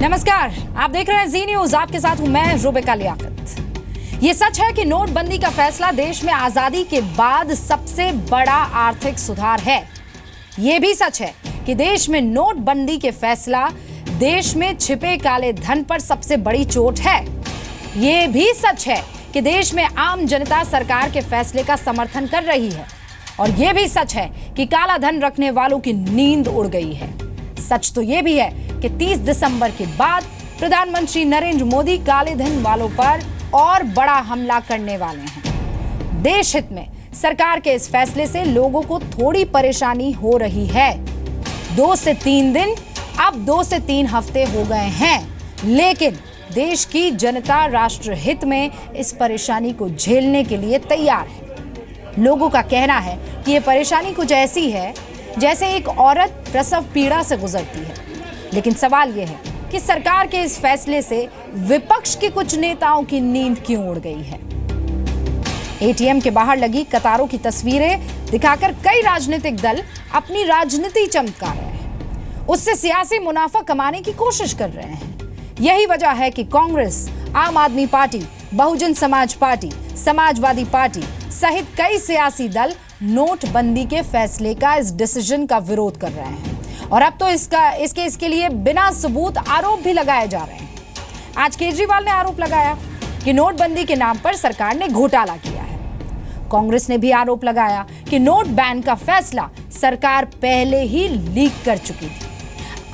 नमस्कार, आप देख रहे हैं जी न्यूज। आपके साथ हूं मैं रुबिका लियाकत। ये सच है कि नोटबंदी का फैसला देश में आजादी के बाद सबसे बड़ा आर्थिक सुधार है। ये भी सच है कि देश में नोटबंदी के फैसला देश में छिपे काले धन पर सबसे बड़ी चोट है। ये भी सच है कि देश में आम जनता सरकार के फैसले का समर्थन कर रही है। और ये भी सच है कि काला धन रखने वालों की नींद उड़ गई है। सच तो ये भी है कि 30 दिसंबर के बाद प्रधानमंत्री नरेंद्र मोदी काले धन वालों पर और बड़ा हमला करने वाले हैं। देश हित में सरकार के इस फैसले से लोगों को थोड़ी परेशानी हो रही है। 2 से 3 दिन, अब 2 से 3 हफ्ते हो गए हैं, लेकिन देश की जनता राष्ट्र हित में इस परेशानी को झेलने के लिए तैयार है। लोगों का कहना है कि ये परेशानी कुछ ऐसी है जैसे एक औरत प्रसव पीड़ा से गुजरती है। लेकिन सवाल यह है कि सरकार के इस फैसले से विपक्ष के कुछ नेताओं की नींद क्यों उड़ गई है। एटीएम के बाहर लगी कतारों की तस्वीरें दिखाकर कई राजनीतिक दल अपनी राजनीति चमका रहे हैं, उससे सियासी मुनाफा कमाने की कोशिश कर रहे हैं। यही वजह है कि कांग्रेस, आम आदमी party, Bahujan Samaj party, Samajwadi party सहित कई सियासी दल नोटबंदी के फैसले का, इस डिसीजन का विरोध कर रहे हैं। और अब तो इसके लिए बिना सबूत आरोप भी लगाए जा रहे हैं। आज केजरीवाल ने आरोप लगाया कि नोटबंदी के नाम पर सरकार ने घोटाला किया है। कांग्रेस ने भी आरोप लगाया कि नोट बैन का फैसला सरकार पहले ही लीक कर चुकी थी।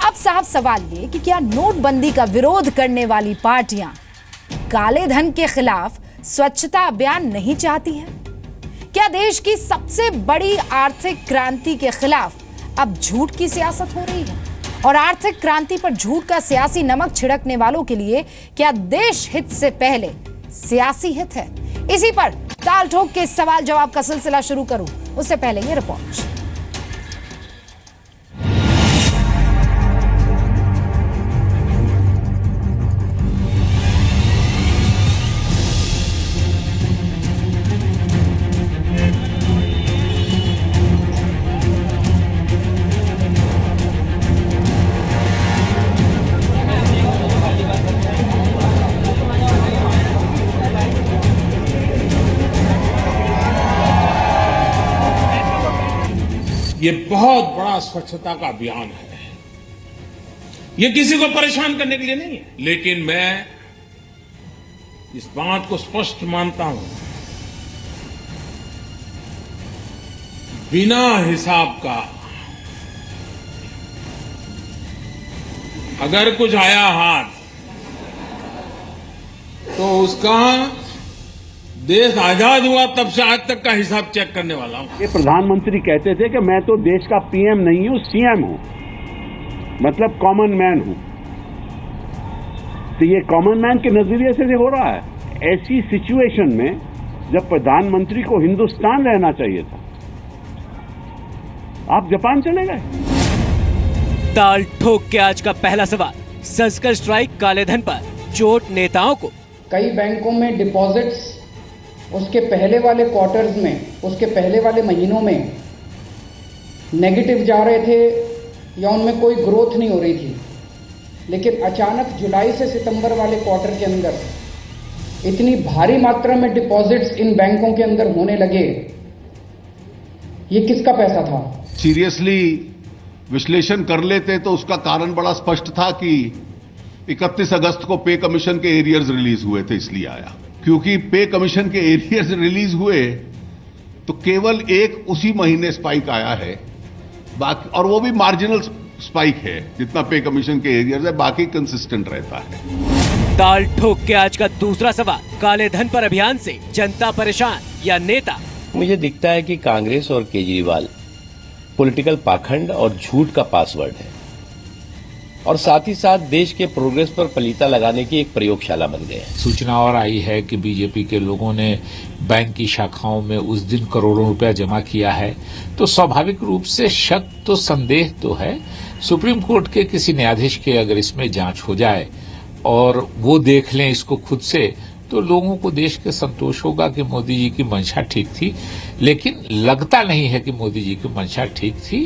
अब साहब सवाल ये कि क्या नोटबंदी का विरोध करने वाली पार्टियां काले धन के खिलाफ स्वच्छता अभियान नहीं चाहती हैं? क्या देश की सबसे बड़ी आर्थिक क्रांति के खिलाफ अब झूठ की सियासत हो रही है? और आर्थिक क्रांति पर झूठ का सियासी नमक छिड़कने वालों के लिए क्या देश हित से पहले सियासी हित है? इसी पर ताल ठोक के सवाल जवाब का सिलसिला शुरू करूं उससे पहले ये रिपोर्ट। ये बहुत बड़ा स्वच्छता का अभियान है। ये किसी को परेशान करने के लिए नहीं है, लेकिन मैं इस बात को स्पष्ट मानता हूं, बिना हिसाब का अगर कुछ आया हाथ तो उसका देश आजाद हुआ तब से आज तक का हिसाब चेक करने वाला हूं। ये प्रधानमंत्री कहते थे कि मैं तो देश का पीएम नहीं हूं, सीएम हूं, मतलब कॉमन मैन हूं। तो ये कॉमन मैन के नजरिए से हो रहा है। ऐसी सिचुएशन में जब प्रधानमंत्री को हिंदुस्तान रहना चाहिए था, आप जापान चले गए। ताल ठोक के आज का पहला सवाल, सर्जिकल स्ट्राइक काले धन पर चोट नेताओं को। कई बैंकों में डिपॉजिट्स उसके पहले वाले क्वार्टर्स में, उसके पहले वाले महीनों में नेगेटिव जा रहे थे या उनमें कोई ग्रोथ नहीं हो रही थी। लेकिन अचानक जुलाई से सितंबर वाले क्वार्टर के अंदर इतनी भारी मात्रा में डिपॉजिट्स इन बैंकों के अंदर होने लगे। ये किसका पैसा था? सीरियसली विश्लेषण कर लेते तो उसका कारण बड़ा स्पष्ट था कि 31 अगस्त को पे कमीशन के एरियर्स रिलीज हुए थे, इसलिए आया। क्योंकि पे कमीशन के एरियर्स रिलीज हुए तो केवल एक उसी महीने स्पाइक आया है, बाकी और वो भी मार्जिनल स्पाइक है। जितना पे कमीशन के एरियर्स है, बाकी कंसिस्टेंट रहता है। ताल ठोक के आज का दूसरा सवाल, काले धन पर अभियान से जनता परेशान या नेता? मुझे दिखता है कि कांग्रेस और केजरीवाल पॉलिटिकल पाखंड और झूठ का पासवर्ड है, और साथ ही साथ देश के प्रोग्रेस पर पलीता लगाने की एक प्रयोगशाला बन गए हैं। सूचना और आई है कि बीजेपी के लोगों ने बैंक की शाखाओं में उस दिन करोड़ों रुपया जमा किया है, तो स्वाभाविक रूप से शक तो, संदेह तो है। सुप्रीम कोर्ट के किसी न्यायाधीश के अगर इसमें जांच हो जाए और वो देख लें इसको खुद से, तो लोगों को देश के संतोष होगा कि मोदी जी की मंशा ठीक थी। लेकिन लगता नहीं है कि मोदी जी की मंशा ठीक थी।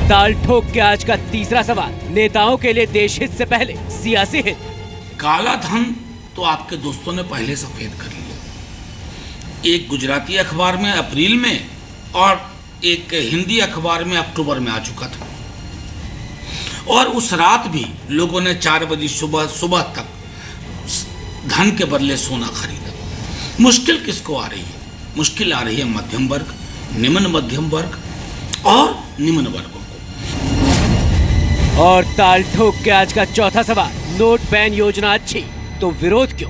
ताल ठोक के आज का तीसरा सवाल, नेताओं के लिए देश हित से पहले सियासी हित। काला धन तो आपके दोस्तों ने पहले सफेद कर लिया। एक गुजराती अखबार में अप्रैल में और एक हिंदी अखबार में अक्टूबर में आ चुका था, और उस रात भी लोगों ने 4 बजे सुबह तक धन के बदले सोना खरीदा। मुश्किल किसको आ रही है? मुश्किल आ रही है मध्यम वर्ग, निम्न मध्यम वर्ग और निम्न वर्गों को। और ताल ठोक के आज का चौथा सवाल, नोट बैन योजना अच्छी तो विरोध क्यों?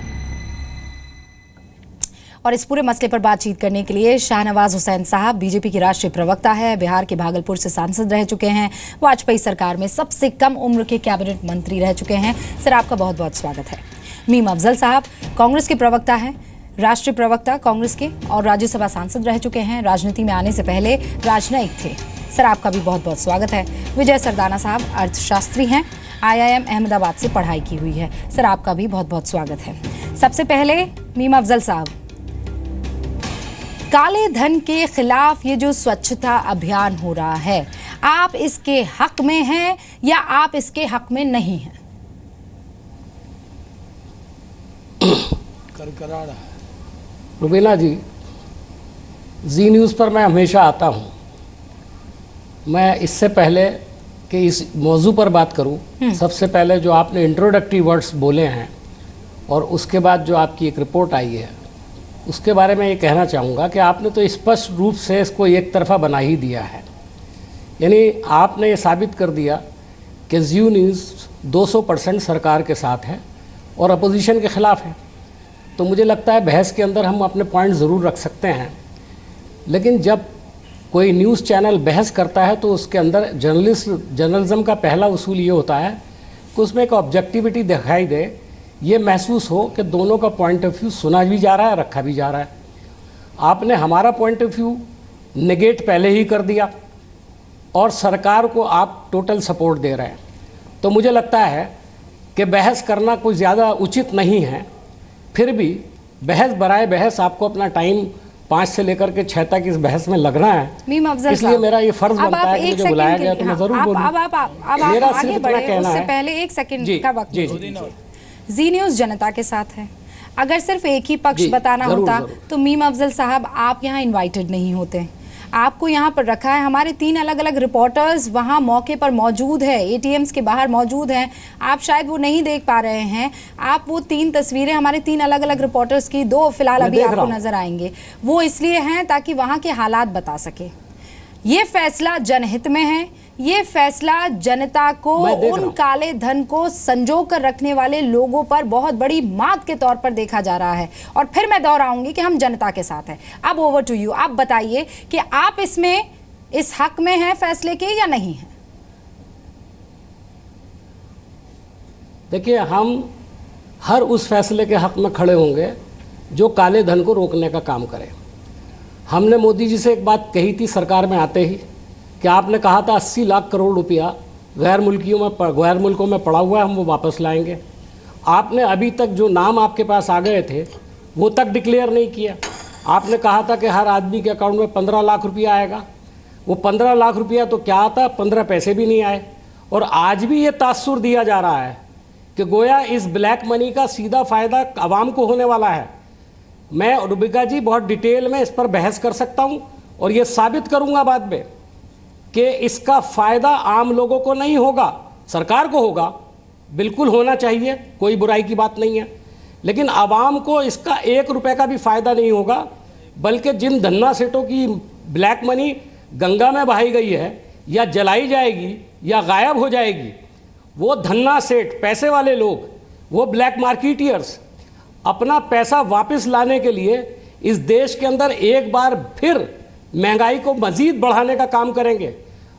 और इस पूरे मसले पर बातचीत करने के लिए शाहनवाज हुसैन साहब बीजेपी के राष्ट्रीय प्रवक्ता है, बिहार के भागलपुर से सांसद रह चुके हैं, वाजपेयी सरकार में सबसे कम उम्र के कैबिनेट मंत्री रह चुके हैं। सर, आपका बहुत बहुत स्वागत है। मीम अफजल साहब कांग्रेस के प्रवक्ता हैं, राष्ट्रीय प्रवक्ता कांग्रेस के, और राज्यसभा सांसद रह चुके हैं। राजनीति में आने से पहले राजनयिक थे। सर, आपका भी बहुत बहुत स्वागत है। विजय सरदाना साहब अर्थशास्त्री हैं, IIM अहमदाबाद से पढ़ाई की हुई है। सर, आपका भी बहुत बहुत स्वागत है। सबसे पहले मीम अफजल साहब, काले धन के खिलाफ ये जो स्वच्छता अभियान हो रहा है, आप इसके हक में हैं या आप इसके हक में नहीं हैं? करकरा रहा है रुबीना जी। जी न्यूज़ पर मैं हमेशा आता हूँ। मैं इससे पहले कि इस मौजू पर बात करूँ, सबसे पहले जो आपने इंट्रोडक्टरी वर्ड्स बोले हैं और उसके बाद जो आपकी एक रिपोर्ट आई है, उसके बारे में ये कहना चाहूँगा कि आपने तो स्पष्ट रूप से इसको एक तरफा बना ही दिया है। यानी आपने ये साबित कर दिया कि जी न्यूज़ 200% सरकार के साथ है और अपोजिशन के ख़िलाफ़ है। तो मुझे लगता है बहस के अंदर हम अपने पॉइंट ज़रूर रख सकते हैं, लेकिन जब कोई न्यूज़ चैनल बहस करता है तो उसके अंदर जर्नलिज्म का पहला उसूल ये होता है कि उसमें एक ऑब्जेक्टिविटी दिखाई दे, ये महसूस हो कि दोनों का पॉइंट ऑफ व्यू सुना भी जा रहा है, रखा भी जा रहा है। आपने हमारा पॉइंट ऑफ व्यू नेगेट पहले ही कर दिया और सरकार को आप टोटल सपोर्ट दे रहे हैं। तो मुझे लगता है कि बहस करना कोई ज़्यादा उचित नहीं है। फिर भी बहस बराए बहस आपको अपना टाइम 5 से लेकर के 6 तक इस बहस में लगना है, इसलिए मेरा ये फर्ज बनता है कि मुझे बुलाया गया तो मैं जरूर बोलूं। मेरा सिर्फ इतना कहना है। पहले 1 सेकंड का वक्त दीजिए। जी न्यूज़ जनता के साथ है। अगर सिर्फ एक ही पक्ष बताना होता तो मीम अफजल साहब आप यहाँ इनवाइटेड नहीं होते। आपको यहाँ पर रखा है, हमारे 3 अलग अलग रिपोर्टर्स वहाँ मौके पर मौजूद है, ATMs के बाहर मौजूद हैं। आप शायद वो नहीं देख पा रहे हैं। आप वो 3 तस्वीरें हमारे 3 अलग अलग रिपोर्टर्स की, 2 फिलहाल अभी आपको नजर आएंगे, वो इसलिए हैं ताकि वहाँ के हालात बता सके। ये फैसला जनहित में है, ये फैसला जनता को, उन काले धन को संजो कर रखने वाले लोगों पर बहुत बड़ी मात के तौर पर देखा जा रहा है। और फिर मैं दोहराऊंगी कि हम जनता के साथ हैं। अब ओवर टू यू, आप बताइए कि आप इसमें इस हक में हैं फैसले के या नहीं हैं? देखिए, हम हर उस फैसले के हक में खड़े होंगे जो काले धन को रोकने का काम करे। हमने मोदी जी से एक बात कही थी सरकार में आते ही कि आपने कहा था 80 लाख करोड़ रुपया गैर मुल्कों में पड़ा हुआ है, हम वो वापस लाएंगे। आपने अभी तक जो नाम आपके पास आ गए थे वो तक डिक्लेयर नहीं किया। आपने कहा था कि हर आदमी के अकाउंट में 15 लाख रुपया आएगा। वो 15 लाख रुपया तो क्या आता, 15 पैसे भी नहीं आए। और आज भी ये तासुर दिया जा रहा है कि गोया इस ब्लैक मनी का सीधा फ़ायदा आवाम को होने वाला है। मैं रुबिका जी बहुत डिटेल में इस पर बहस कर सकता हूँ और ये साबित करूँगा बाद में कि इसका फ़ायदा आम लोगों को नहीं होगा, सरकार को होगा, बिल्कुल होना चाहिए, कोई बुराई की बात नहीं है, लेकिन आवाम को इसका 1 रुपये का भी फ़ायदा नहीं होगा। बल्कि जिन धन्ना सेठों की ब्लैक मनी गंगा में बहाई गई है या जलाई जाएगी या गायब हो जाएगी, वो धन्ना सेठ, पैसे वाले लोग, वो ब्लैक मार्केटियर्स अपना पैसा वापस लाने के लिए इस देश के अंदर एक बार फिर महंगाई को मजीद बढ़ाने का काम करेंगे।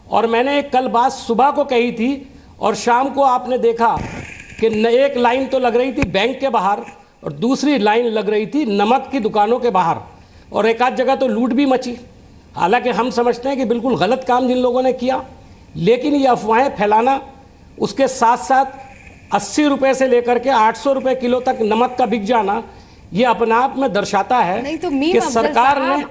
और मैंने एक कल बात सुबह को कही थी और शाम को आपने देखा कि एक लाइन तो लग रही थी बैंक के बाहर और दूसरी लाइन लग रही थी नमक की दुकानों के बाहर, और एक आध जगह तो लूट भी मची। हालांकि हम समझते हैं कि बिल्कुल गलत काम जिन लोगों ने किया, लेकिन ये अफवाहें फैलाना, उसके साथ साथ 80 रुपये से लेकर के 800 रुपये किलो तक नमक का बिक जाना, ये अपने आप में दर्शाता है तो कि सरकार ने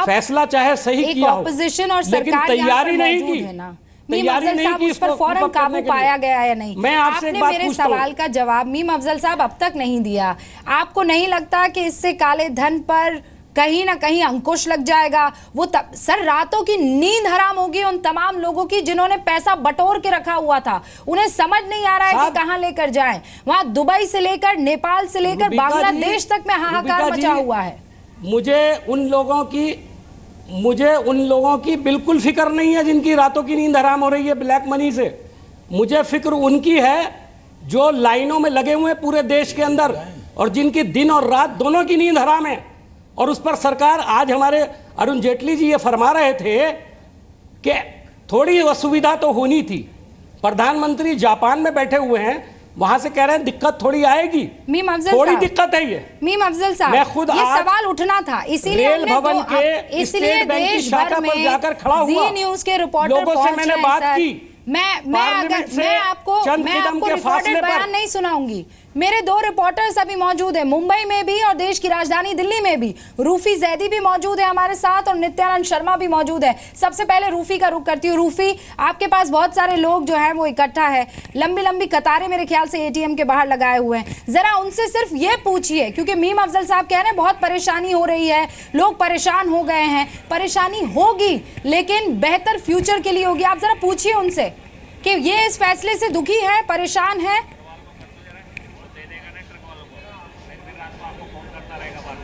फैसला चाहे सही किया हो, ऑपोजिशन और लेकिन तैयारी नहीं की। मीम अफजल साहब उस पर फौरन काबू पाया गया है या नहीं? मैं आपसे आपने मेरे सवाल का जवाब मीम अफजल साहब अब तक नहीं दिया। आपको नहीं लगता कि इससे काले धन पर कहीं ना कहीं अंकुश लग जाएगा? वो सर, रातों की नींद हराम होगी उन तमाम लोगों की जिन्होंने पैसा बटोर के रखा हुआ था। उन्हें समझ नहीं आ रहा है कि कहां लेकर जाएं। वहां दुबई से लेकर, नेपाल से लेकर बांग्लादेश तक में हाहाकार मचा हुआ है। मुझे उन लोगों की बिल्कुल फिक्र नहीं है जिनकी रातों की नींद हराम हो रही है ब्लैक मनी से। मुझे फिक्र उनकी है जो लाइनों में लगे हुए हैं पूरे देश के अंदर, और जिनकी दिन और रात दोनों की नींद हराम है। और उस पर सरकार, आज हमारे अरुण जेटली जी ये फरमा रहे थे कि थोड़ी असुविधा तो होनी थी। प्रधानमंत्री जापान में बैठे हुए हैं, वहां से कह रहे हैं दिक्कत थोड़ी आएगी। मीम अफजल थोड़ी दिक्कत है ये। मीम अफजल साहब, मैं खुद ये सवाल उठना था, इसीलिए देश भर में जाकर खड़ा हुआ, जी न्यूज के रिपोर्टर लोगों से मैंने बात की। मैं आपको रिकॉर्डेड बयान नहीं सुनाऊंगी। मेरे 2 रिपोर्टर्स अभी मौजूद हैं, मुंबई में भी और देश की राजधानी दिल्ली में भी। रूफी जैदी भी मौजूद है हमारे साथ और नित्यानंद शर्मा भी मौजूद है। सबसे पहले रूफी का रुख करती हूँ। रूफी, आपके पास बहुत सारे लोग जो हैं वो इकट्ठा है, लंबी लंबी कतारें मेरे ख्याल से एटीएम के बाहर लगाए हुए हैं। जरा उनसे सिर्फ ये पूछिए, क्योंकि मीम अफजल साहब कह रहे हैं बहुत परेशानी हो रही है, लोग परेशान हो गए हैं। परेशानी होगी लेकिन बेहतर फ्यूचर के लिए होगी। आप जरा पूछिए उनसे कि ये इस फैसले से दुखी है, परेशान है।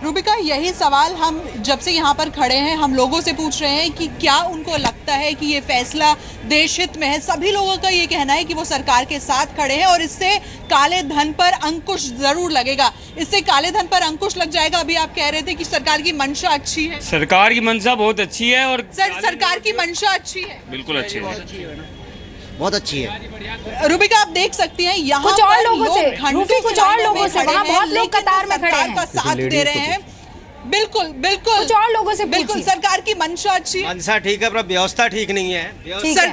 रूबिका, यही सवाल हम जब से यहाँ पर खड़े हैं हम लोगों से पूछ रहे हैं कि क्या उनको लगता है कि ये फैसला देश हित में है। सभी लोगों का ये कहना है कि वो सरकार के साथ खड़े हैं और इससे काले धन पर अंकुश जरूर लगेगा। इससे काले धन पर अंकुश लग जाएगा। अभी आप कह रहे थे कि सरकार की मंशा अच्छी है। सरकार की मंशा बहुत अच्छी है और सरकार की मंशा अच्छी है, बिल्कुल अच्छी है, बहुत अच्छी है। रूबिका, आप देख सकती हैं यहाँ कुछ और लोगों से, कुछ और लोगों से, वहाँ बहुत लोग कतार में खड़े हैं, का साथ दे रहे हैं। बिल्कुल बिल्कुल, कुछ और लोगों से बिल्कुल सरकार की मंशा अच्छी है। मंशा ठीक है पर व्यवस्था ठीक नहीं है।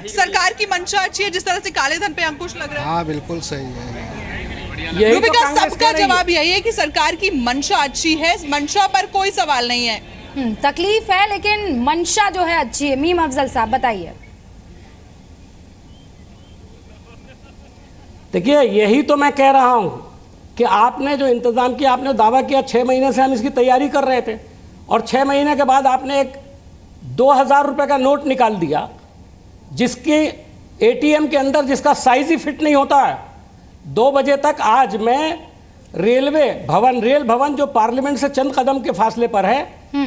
सरकार की मंशा अच्छी है, जिस तरह से काले धन पे अंकुश लग रहा है। हाँ बिल्कुल सही है। रूबिका, सबका जवाब यही है कि सरकार की मंशा अच्छी है, मंशा पर कोई सवाल नहीं है। तकलीफ है लेकिन मंशा जो है अच्छी है। मीम अफजल साहब बताइए। देखिए, यही तो मैं कह रहा हूं कि आपने जो इंतजाम किया, आपने दावा किया 6 महीने से हम इसकी तैयारी कर रहे थे, और 6 महीने के बाद आपने एक 2000 रुपए का नोट निकाल दिया जिसके एटीएम के अंदर जिसका साइज ही फिट नहीं होता है। 2 बजे तक आज मैं रेल भवन जो पार्लियामेंट से चंद कदम के फासले पर है,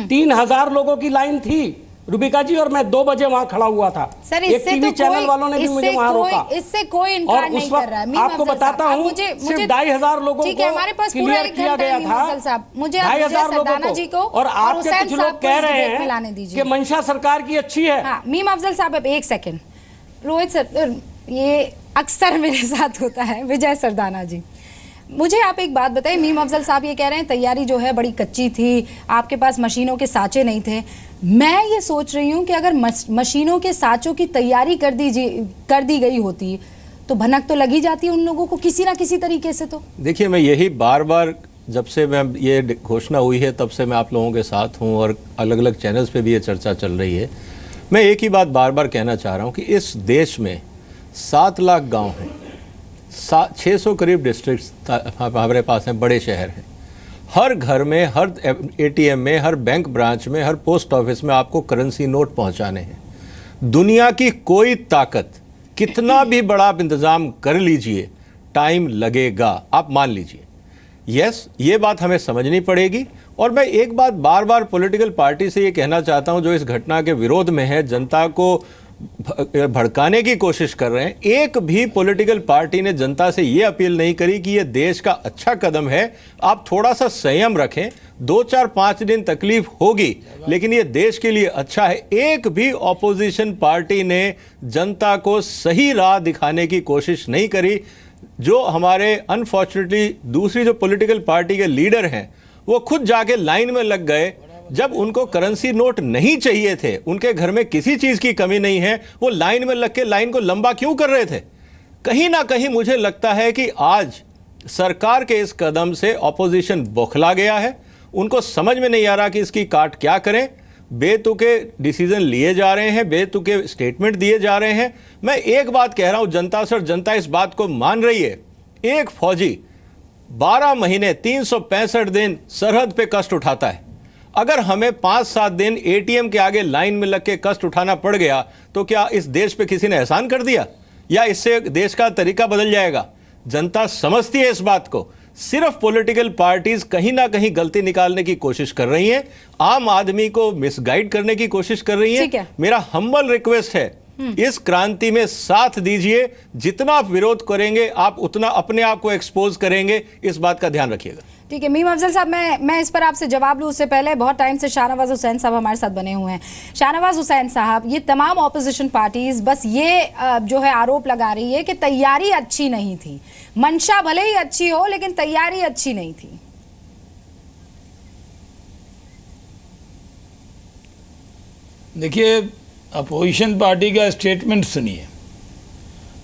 3000 लोगों की लाइन थी रूबिका जी, और मैं 2 बजे वहां खड़ा हुआ था। सर, एक टीवी चैनल वालों ने भी मुझे वहां रोका। इससे कोई इनकार नहीं कर रहा है। आपको बताता हूं, सिर्फ 2500 लोगों को क्लियर किया गया था, 2500 लोगों को, और आपके कुछ लोग कह रहे हैं कि मंशा सरकार की अच्छी है। मीम अफजल साहब, अब एक सेकंड। रोहित सर, ये अक्सर मेरे साथ होता है। विजय सरदाना जी, मुझे आप एक बात बताइए। मीम अफजल साहब ये कह रहे हैं तैयारी जो है बड़ी कच्ची थी, आपके पास मशीनों के साँचे नहीं थे। मैं ये सोच रही हूँ कि अगर मशीनों के साँचों की तैयारी कर दी गई होती तो भनक तो लगी जाती है उन लोगों को किसी ना किसी तरीके से। तो देखिए, मैं यही बार बार, जब से मैं ये घोषणा हुई है तब से मैं आप लोगों के साथ हूँ और अलग अलग चैनल्स पे भी ये चर्चा चल रही है। मैं एक ही बात बार बार कहना चाह रहा हूँ कि इस देश में 7 लाख गाँव हैं, 600 करीब डिस्ट्रिक्ट हमारे पास हैं, बड़े शहर हैं। हर घर में, हर एटीएम में, हर बैंक ब्रांच में, हर पोस्ट ऑफिस में आपको करेंसी नोट पहुंचाने हैं। दुनिया की कोई ताकत कितना भी बड़ा आप इंतजाम कर लीजिए, टाइम लगेगा, आप मान लीजिए। यस, ये बात हमें समझनी पड़ेगी। और मैं एक बात बार बार पॉलिटिकल पार्टी से ये कहना चाहता हूं जो इस घटना के विरोध में है, जनता को भड़काने की कोशिश कर रहे हैं। एक भी पॉलिटिकल पार्टी ने जनता से यह अपील नहीं करी कि यह देश का अच्छा कदम है, आप थोड़ा सा संयम रखें, 2, 4, 5 दिन तकलीफ होगी लेकिन यह देश के लिए अच्छा है। एक भी ऑपोजिशन पार्टी ने जनता को सही राह दिखाने की कोशिश नहीं करी। जो हमारे अनफॉर्चुनेटली दूसरी जो पॉलिटिकल पार्टी के लीडर हैं वो खुद जाके लाइन में लग गए। जब उनको करेंसी नोट नहीं चाहिए थे, उनके घर में किसी चीज की कमी नहीं है, वो लाइन में लग के लाइन को लंबा क्यों कर रहे थे? कहीं ना कहीं मुझे लगता है कि आज सरकार के इस कदम से ऑपोजिशन बौखला गया है। उनको समझ में नहीं आ रहा कि इसकी काट क्या करें। बेतुके डिसीजन लिए जा रहे हैं, बेतुके स्टेटमेंट दिए जा रहे हैं। मैं एक बात कह रहा हूं जनता से, और जनता इस बात को मान रही है। एक फौजी 12 महीने 365 दिन सरहद पे कष्ट उठाता है। अगर हमें 5-7 दिन एटीएम के आगे लाइन में लग के कष्ट उठाना पड़ गया तो क्या इस देश पे किसी ने एहसान कर दिया, या इससे देश का तरीका बदल जाएगा? जनता समझती है इस बात को। सिर्फ पॉलिटिकल पार्टीज कहीं ना कहीं गलती निकालने की कोशिश कर रही हैं, आम आदमी को मिसगाइड करने की कोशिश कर रही हैं। मेरा हम्बल रिक्वेस्ट है, इस क्रांति में साथ दीजिए। जितना आप विरोध करेंगे आप उतना अपने आप को एक्सपोज करेंगे, इस बात का ध्यान रखिएगा। ठीक है मीम अफजल साहब, मैं इस पर आपसे जवाब लूं उससे पहले बहुत टाइम से शाहनवाज हुसैन साहब हमारे साथ बने हुए हैं। शाहनवाज हुसैन साहब, ये तमाम ऑपोजिशन पार्टीज बस ये जो है आरोप लगा रही है कि तैयारी अच्छी नहीं थी। मंशा भले ही अच्छी हो लेकिन तैयारी अच्छी नहीं थी। देखिए, अपोजिशन पार्टी का स्टेटमेंट सुनिए।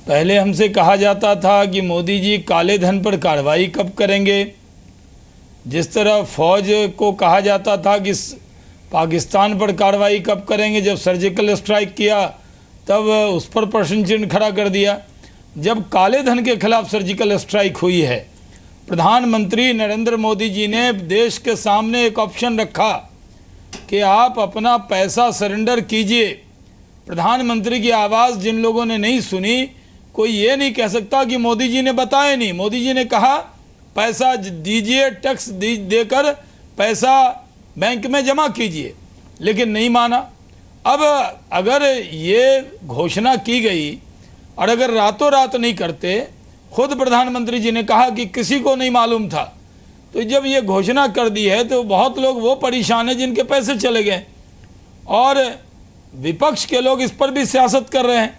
पहले हमसे कहा जाता था कि मोदी जी काले धन पर कार्रवाई कब करेंगे। जिस तरह फौज को कहा जाता था कि पाकिस्तान पर कार्रवाई कब करेंगे, जब सर्जिकल स्ट्राइक किया तब उस पर प्रश्न चिन्ह खड़ा कर दिया। जब काले धन के खिलाफ सर्जिकल स्ट्राइक हुई है, प्रधानमंत्री नरेंद्र मोदी जी ने देश के सामने एक ऑप्शन रखा कि आप अपना पैसा सरेंडर कीजिए। प्रधानमंत्री की आवाज़ जिन लोगों ने नहीं सुनी, कोई ये नहीं कह सकता कि मोदी जी ने बताया नहीं। मोदी जी ने कहा पैसा दीजिए, टैक्स देकर पैसा बैंक में जमा कीजिए, लेकिन नहीं माना। अब अगर ये घोषणा की गई और अगर रातों रात नहीं करते, खुद प्रधानमंत्री जी ने कहा कि किसी को नहीं मालूम था, तो जब ये घोषणा कर दी है तो बहुत लोग वो परेशान हैं जिनके पैसे चले गए, और विपक्ष के लोग इस पर भी सियासत कर रहे हैं।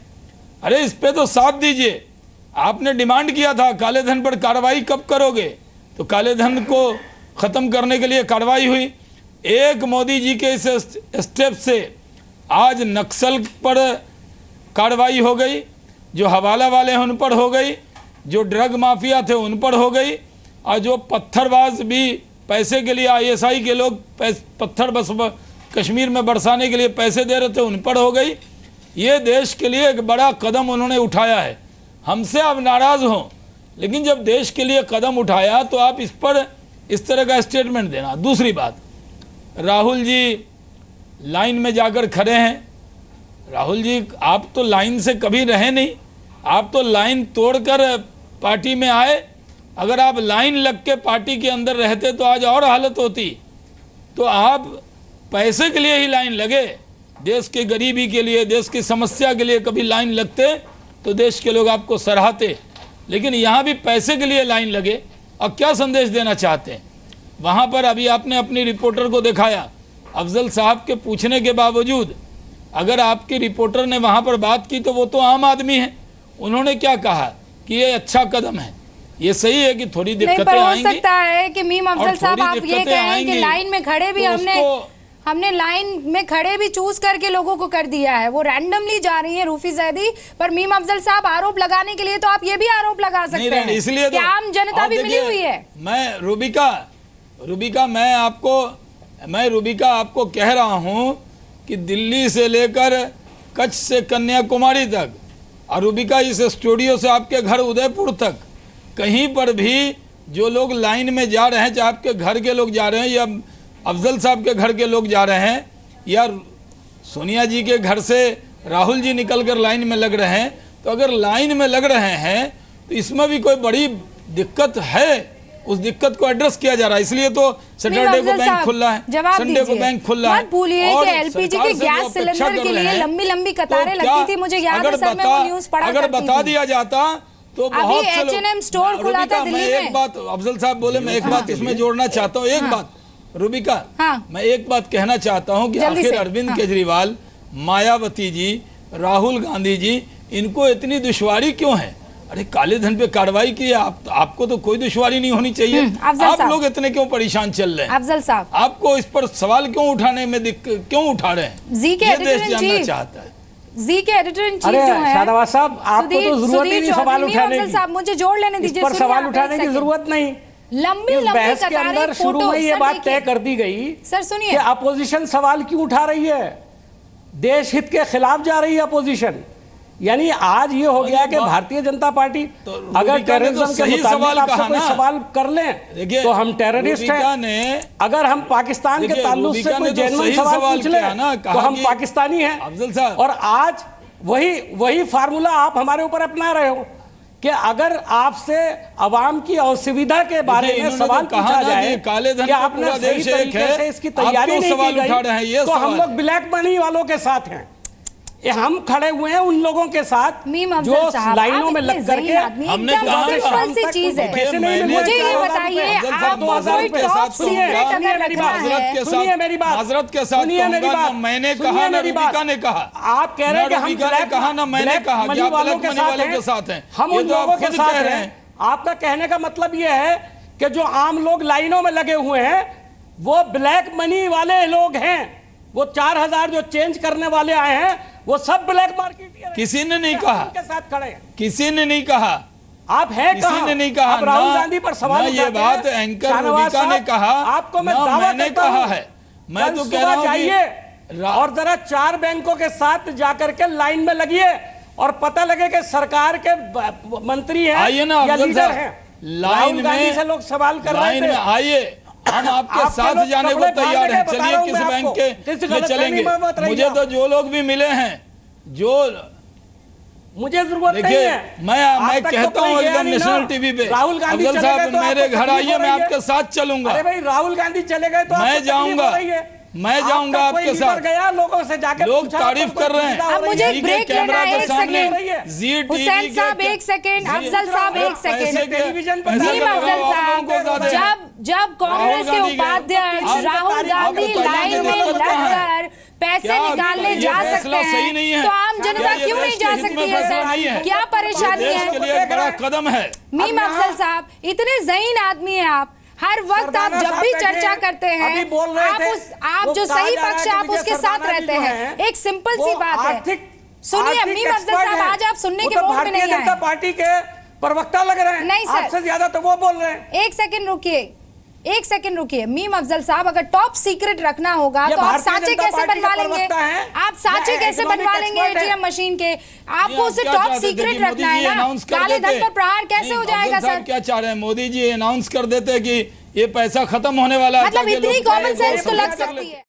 अरे इस पे तो साथ दीजिए। आपने डिमांड किया था काले धन पर कार्रवाई कब करोगे, तो काले धन को ख़त्म करने के लिए कार्रवाई हुई। एक मोदी जी के इस स्टेप से आज नक्सल पर कार्रवाई हो गई, जो हवाला वाले हैं उन पर हो गई, जो ड्रग माफिया थे उन पर हो गई, और जो पत्थरबाज भी पैसे के लिए ISI के लोग पत्थर बस कश्मीर में बरसाने के लिए पैसे दे रहे थे उन पर हो गई। ये देश के लिए एक बड़ा कदम उन्होंने उठाया है। हमसे आप नाराज़ हों, लेकिन जब देश के लिए कदम उठाया तो आप इस पर इस तरह का स्टेटमेंट देना। दूसरी बात, राहुल जी लाइन में जाकर खड़े हैं। राहुल जी, आप तो लाइन से कभी रहे नहीं, आप तो लाइन तोड़कर पार्टी में आए। अगर आप लाइन लग के पार्टी के अंदर रहते तो आज और हालत होती। तो आप पैसे के लिए ही लाइन लगे, देश के गरीबी के लिए, देश की समस्या के लिए कभी लाइन लगते तो देश के लोग आपको सराहते, लेकिन यहाँ भी पैसे के लिए लाइन लगे। अब क्या संदेश देना चाहते हैं? वहाँ पर अभी आपने अपनी रिपोर्टर को दिखाया, अफजल साहब के पूछने के बावजूद अगर आपकी रिपोर्टर ने वहाँ पर बात की तो वो तो आम आदमी है, उन्होंने क्या कहा कि ये अच्छा कदम है। ये सही है कि थोड़ी दिक्कतें आएंगी। हो सकता है कि मीम अफजल साहब आप ये कहें कि लाइन में खड़े भी हमने लाइन में खड़े भी चूज करके लोगों को कर दिया है, वो रैंडमली जा रही है रूफी जैदी। पर मीम अफजल साहब, आरोप लगाने के लिए तो आप ये भी आरोप लगा सकते हैं, इसलिए तो आम जनता भी मिली हुई है। मैं रूबिका आपको कह रहा हूं कि दिल्ली से लेकर कच्छ से कन्याकुमारी तक, और रूबिका इस स्टूडियो से आपके घर उदयपुर तक, कहीं पर भी जो लोग लाइन में जा रहे हैं, चाहे आपके घर के लोग जा रहे हैं या अफजल साहब के घर के लोग जा रहे हैं या सोनिया जी के घर से राहुल जी निकलकर लाइन में लग रहे हैं, तो अगर लाइन में लग रहे हैं तो इसमें भी कोई बड़ी दिक्कत है, उस दिक्कत को एड्रेस किया जा रहा है। इसलिए तो सैटरडे को बैंक खुला है, संडे को बैंक खुला है। मत भूलिए कि एलपीजी के गैस सिलेंडर के लिए लंबी लंबी कतारें लगती थी, मुझे याद है सर, मैं वो न्यूज़ पढ़ा करती थी। अगर बता दिया जाता तो बहुत से लोग, H&M स्टोर खुला था दिल्ली में। एक बात अफजल साहब बोले, मैं एक बात इसमें जोड़ना चाहता हूँ। एक बात रूबिका, मैं एक बात कहना चाहता हूँ कि आखिर अरविंद केजरीवाल, मायावती जी, राहुल गांधी जी, इनको इतनी दुश्वारी क्यों है? अरे काले धन पे कार्रवाई की, आपको तो कोई दुश्वारी नहीं होनी चाहिए। आप लोग इतने क्यों परेशान चल रहे हैं? अफजल साहब, आपको इस पर सवाल क्यों उठाने में क्यों उठा रहे हैं? जी के एडिटर इन चीफ चाहता है, जी के एडिटर इन चीफ जो है शाहनवाज साहब, आपको तो जरूरत ही नहीं सवाल उठाने की। साहब मुझे जोड़ लेने दीजिए, पर सवाल उठाने की जरूरत नहीं। लंबी इस लंबी बहस के कतारें, अंदर शुरू फोटो। में ये सर बात देखिए। तय कर दी गई सर सुनिए, कि अपोजिशन सवाल क्यों उठा रही है, देश हित के खिलाफ जा रही है अपोजिशन। यानी आज ये हो गया कि भारतीय जनता पार्टी अगर टेररिज्म के मुताबिक आपसे कोई सवाल कर लें तो हम टेररिस्ट हैं, अगर हम पाकिस्तान के ताल्लुक से कोई जेन्युइन सवाल पूछ लें तो हम पाकिस्तानी हैं। और आज वही फार्मूला आप हमारे ऊपर अपना रहे हो कि अगर आपसे अवाम की असुविधा के बारे में सवाल पूछा जाए कि आपने सही तरीके से इसकी तैयारी नहीं की गई तो हम लोग ब्लैक मनी वालों के साथ हैं। हम खड़े हुए हैं उन लोगों के साथ जो लाइनों में लग करके हमने सिंपल सी चीज है। मुझे ये बताइए, आप कोई टॉप सीक्रेट अगर रखना है, सुनिए मेरी बात, हजरत के साथ कहूंगा, मैंने कहा ना रूबिका ने कहा, आप कह रहे हैं कि हम कहा ना मैंने कहा, मनी वालों के साथ हैं, हम उन लोगों के साथ हैं। आपका कहने का मतलब ये है कि जो आम लोग लाइनों में लगे हुए हैं वो ब्लैक मनी वाले लोग हैं, वो 4000 जो चेंज करने वाले आए हैं वो सब ब्लैक मार्केट। किसी ने नहीं कहा, के साथ खड़े हैं, किसी ने नहीं कहा, आप हैं किसी ने नहीं कहा। राहुल गांधी पर सवाल ये बात एंकर रूबिका ने कहा, आपको मैं दावा मैंने कहा है, मैं तो कह रहा हूं कि और जरा 4 बैंकों के साथ जाकर के लाइन में लगिए और पता लगे कि सरकार के मंत्री हैं आइए ना या लीडर हैं। लाइन में से लोग सवाल कर रहे थे, आइए हम आपके साथ जाने को तैयार हैं। चलिए किस बैंक में चलेंगे, मुझे तो जो लोग भी मिले हैं, जो मुझे जरूरत नहीं है, मैं कहता हूँ एकदम नेशनल टीवी पे, राहुल गांधी अफजल साहब मेरे घर आइए, मैं आपके साथ चलूंगा। अरे भाई राहुल गांधी चले गए तो मैं जाऊंगा, मैं जाऊंगा आपके साथ। गया लोगों से जाकर लोग तारीफ कर रहे हैं। अब मुझे एक ब्रेक लेना है, 1 सेकंड। हुसैन साहब 1 सेकंड, अफजल साहब 1 सेकंड। मीम अफजल साहब, जब कांग्रेस के उपाध्यक्ष राहुल गांधी लाइन में लगकर पैसे निकालने जा सकते हैं तो आम जनता क्यों नहीं जा सकती है सर? क्या परेशानी है? बड़ा कदम है। मीम अफजल साहब इतने ज़हीन आदमी हैं आप, हर वक्त आप जब भी चर्चा करते हैं आप जो सही पक्ष है आप उसके साथ रहते हैं। एक सिंपल सी बात है, सुनिए मीम अफजल साहब, आज आप सुनने के मूड में नहीं आए। जनता पार्टी के प्रवक्ता लग रहे हैं, नहीं सर, आपसे ज्यादा तो वो बोल रहे हैं। 1 सेकंड रुकिए मीम अफजल साहब, अगर टॉप सीक्रेट रखना होगा तो आप सांचे कैसे बनवा लेंगे? आप सांचे कैसे बनवा लेंगे एटीएम मशीन के? आपको उसे टॉप सीक्रेट रखना है ना। काले धन पर प्रहार कैसे हो जाएगा सर? क्या चाह रहे हैं मोदी जी? अनाउंस कर देते कि ये पैसा खत्म होने वाला है, मतलब इतनी कॉमन सेंस तो लग सकती है।